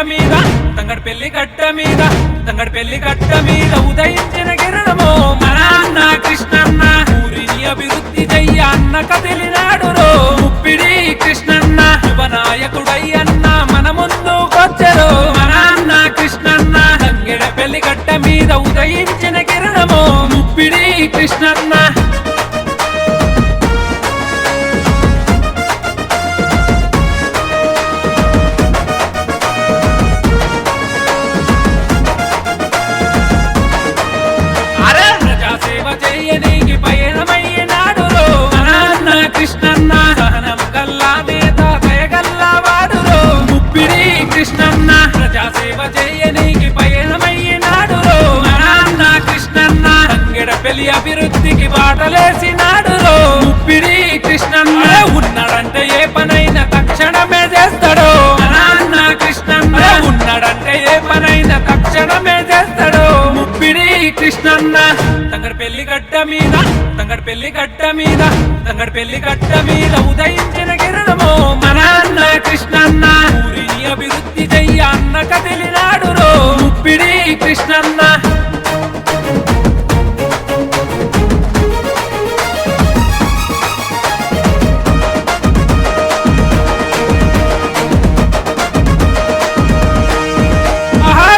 మీద తంగడపల్లి గడ్డ మీద తంగడపల్లి గడ్డ మీద ఉదయించిన కిరణమో మన అన్న కృష్ణన్న ఊరిని అభివృద్ధి చెయ్య అన్న కదిలినాడు రో ముప్పిడి కృష్ణన్న యువనాయకుడయ్యన్న మన ముందుకొచ్చరో మన అన్న కృష్ణన్న తంగడపల్లి గడ్డ మీద ఉదయించిన కిరణమో ముప్పిడి కృష్ణన్న కృష్ణన్న సహనం గల్లా నేత దయగల్లా వాడురో ముప్పిడి కృష్ణన్న ప్రజాసేవ చేయనీకి పయనమయ్యినాడురో మన అన్న కృష్ణన్న తంగెడపల్లి అభివృద్ధికి బాటలేసినాడురో ముప్పిడి కృష్ణన్న ఉన్నాడంటే ఏ పనైనా తక్షణమే చేస్తాడో మన అన్న కృష్ణన్న ఉన్నాడంటే ఏ పనైనా తక్షణమే చేస్తాడో ముప్పిడి కృష్ణన్న తంగడపల్లి గడ్డ మీద తంగడపల్లి గడ్డ మీద తంగడపల్లి గడ్డ మీద ఉదయించిన కిరణమో మన అన్న కృష్ణన్న ఊరిని అభివృద్ధి చెయ్య అన్న కదిలినాడు రో ముప్పిడి కృష్ణన్న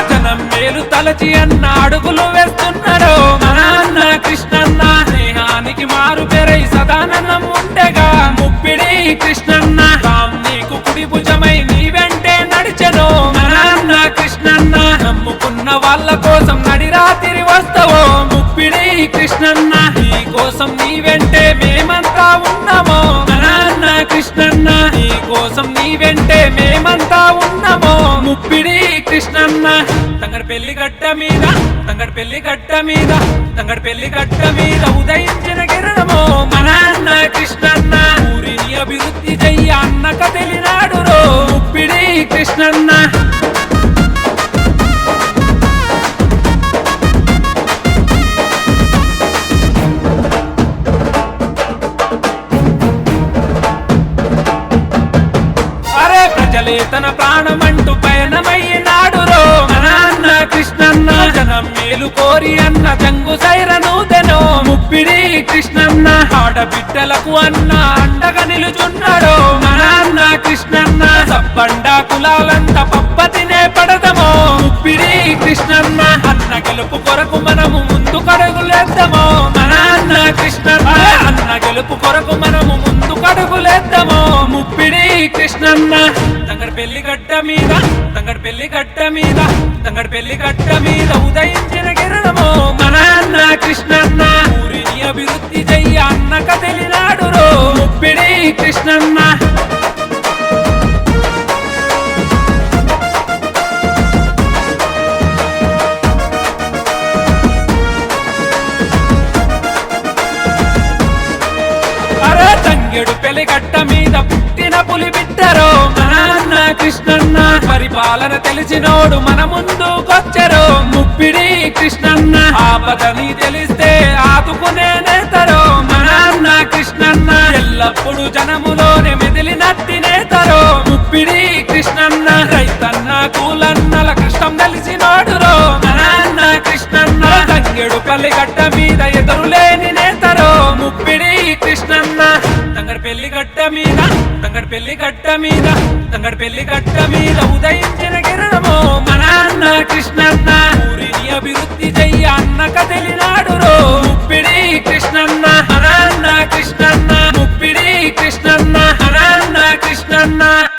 జనం మేలు తలచి అన్న అడుగులు వేస్తున్నాడో మన అన్న కృష్ణన్న స్నేహానికి మారు పెరై సదానందం ఉండగా ముప్పిడి కృష్ణన్న రామ్ నీకు కుడి భుజమై నీ వెంటే నడిచెనో మన అన్న కృష్ణన్న నమ్ముకున్న వాళ్ళ కోసం నడిరాత్రి వస్తావో ముప్పిడి కృష్ణన్న నీ కోసం నీ వెంటే మేమంతా ఉన్నామో మన అన్న కృష్ణన్న నీ కోసం నీ వెంటే మేమంతా ఉన్నామో ముప్పిడి కృష్ణన్న తంగడపల్లి గడ్డ మీద తంగడపల్లి గడ్డ మీద తంగడపల్లి గడ్డ మీద ఉదయించిన కిరణమో మన అన్న కృష్ణన్న ఊరిని అభివృద్ధి చెయ్య అన్న కదిలినాడు రో ముప్పిడి కృష్ణన్న ప్రజలే తన ప్రాణమంటూ పయనమయ్యినాడు రో మన అన్న కృష్ణన్న జనం మేలు కోరి అన్న జంగు సైరనూదెనో ముప్పిడి కృష్ణన్న ఆడబిడ్డలకు అన్న అండగా నిలుచున్నాడో మన అన్న కృష్ణన్న సబ్బండ కులాలంతా పప్పతినే పడదమో ముప్పిడి కృష్ణన్న అన్న గెలుపు కొరకు మనము ముందు కడుగులేద్దామో మన అన్న కృష్ణన్న అన్న గెలుపు కొరకు మనము ముందు కడుగులేద్దామో ముప్పిడి కృష్ణన్న తంగడపల్లి గడ్డ మీద తంగడపల్లి గడ్డ మీద తంగడపల్లి గడ్డ మీద ఉదయించిన కిరణమో మన అన్న కృష్ణన్న ఊరిని అభివృద్ధి చెయ్య అన్న కదిలినాడు రో ముప్పిడి కృష్ణన్న తంగెడపల్లి గడ్డ మీద పుట్టిన పులి బిడ్డరో మన అన్న కృష్ణన్న పరిపాలన తెలిసినోడు మన ముందుకొచ్చరో ముప్పిడి కృష్ణన్న ఆపదని తెలిస్తే ఆదుకునే నేతరో మన అన్న కృష్ణన్న ఎల్లప్పుడు జనములోనే మెదిలినట్టి నేతరో ముప్పిడి కృష్ణన్న రైతన్న కూలన్నల కష్టం తెలిసినోడు రో మన అన్న కృష్ణన్న తంగెడపల్లి గడ్డ మీద ఎదురులేని నేతరో ముప్పిడి కృష్ణన్న తంగడపల్లి గడ్డ మీద తంగడపల్లి గడ్డ మీద తంగడపల్లి గడ్డ మీద ఉదయించిన కిరణమో మన అన్న కృష్ణన్న ఊరిని అభివృద్ధి చెయ్య అన్న కదిలినాడు రో ముప్పిడి